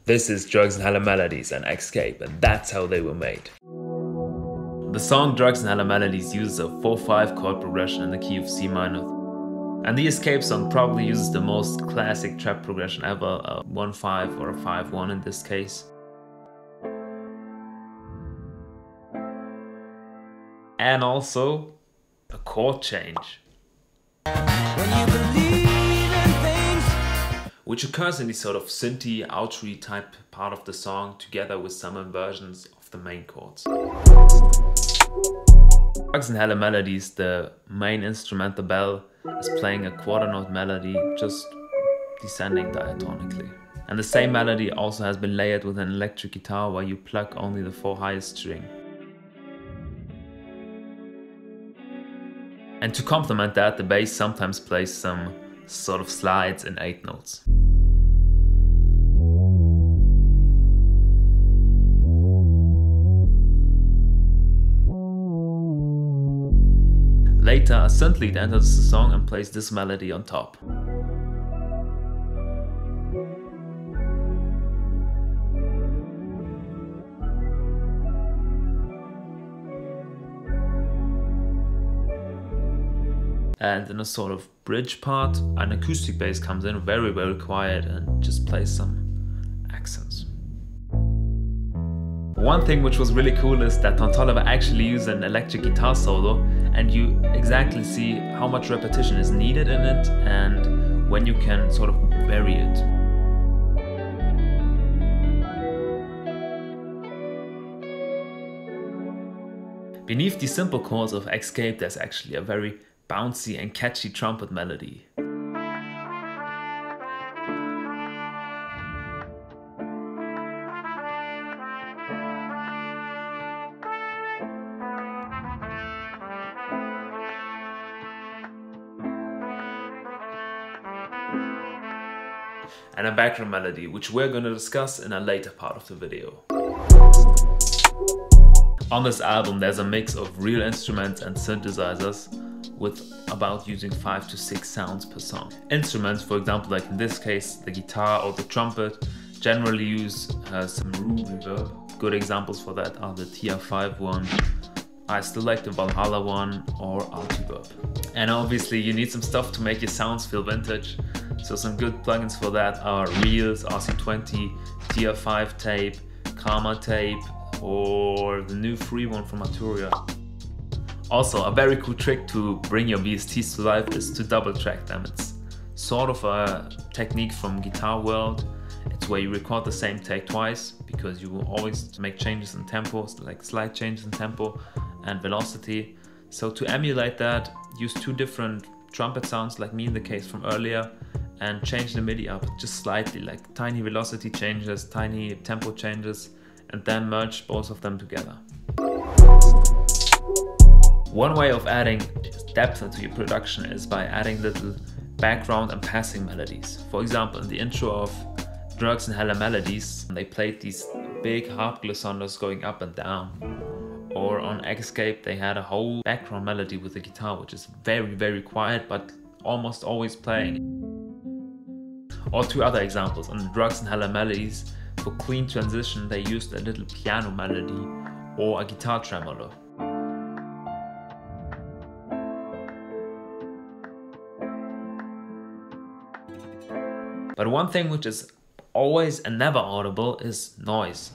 This is Drugs and Hella Melodies and Escape, and that's how they were made. The song Drugs and Hella Melodies uses a 4/5 chord progression in the key of C minor. And the Escape song probably uses the most classic trap progression ever, a 1/5 or a 5/1 in this case. And also a chord change, which occurs in the sort of synthy, outrey type part of the song together with some inversions of the main chords. Drugs and Hella Melodies, the main instrument, the bell, is playing a quarter note melody, just descending diatonically. And the same melody also has been layered with an electric guitar where you pluck only the 4 highest string. And to complement that, the bass sometimes plays some sort of slides in 8 notes. Later, a synth lead enters the song and plays this melody on top. And in a sort of bridge part, an acoustic bass comes in very, very quiet and just plays some accents. One thing which was really cool is that Don Toliver actually used an electric guitar solo, and you exactly see how much repetition is needed in it and when you can sort of vary it. Beneath the simple chords of Escape, there's actually a very bouncy and catchy trumpet melody. And a background melody, which we're going to discuss in a later part of the video. On this album there's a mix of real instruments and synthesizers, with about using 5 to 6 sounds per song. Instruments, for example, like in this case the guitar or the trumpet, generally use some room reverb. Good examples for that are the TR5 one, I still like the Valhalla one, or Altiverb. And obviously you need some stuff to make your sounds feel vintage, so some good plugins for that are Reels, RC20, TR5 tape, Karma tape, or the new free one from Arturia. Also, a very cool trick to bring your VSTs to life is to double track them. It's sort of a technique from Guitar World. It's where you record the same take twice, because you will always make changes in tempo, like slight changes in tempo and velocity. So to emulate that, use 2 different trumpet sounds like me in the case from earlier, and change the MIDI up just slightly, like tiny velocity changes, tiny tempo changes, and then merge both of them together. One way of adding depth into your production is by adding little background and passing melodies. For example, in the intro of Drugs and Hella Melodies, they played these big harp glissanders going up and down. Or on Escape, they had a whole background melody with the guitar, which is very, very quiet, but almost always playing. Or 2 other examples. On the Drugs and Hella Melodies, for clean transition, they used a little piano melody or a guitar tremolo. But one thing which is always and never audible is noise.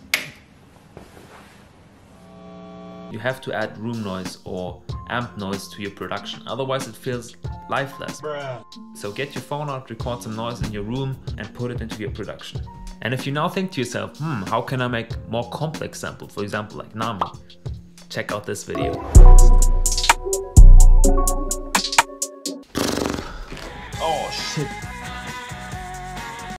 You have to add room noise or amp noise to your production, otherwise it feels lifeless. So get your phone out, record some noise in your room and put it into your production. And if you now think to yourself, how can I make more complex samples, for example like Nami? Check out this video.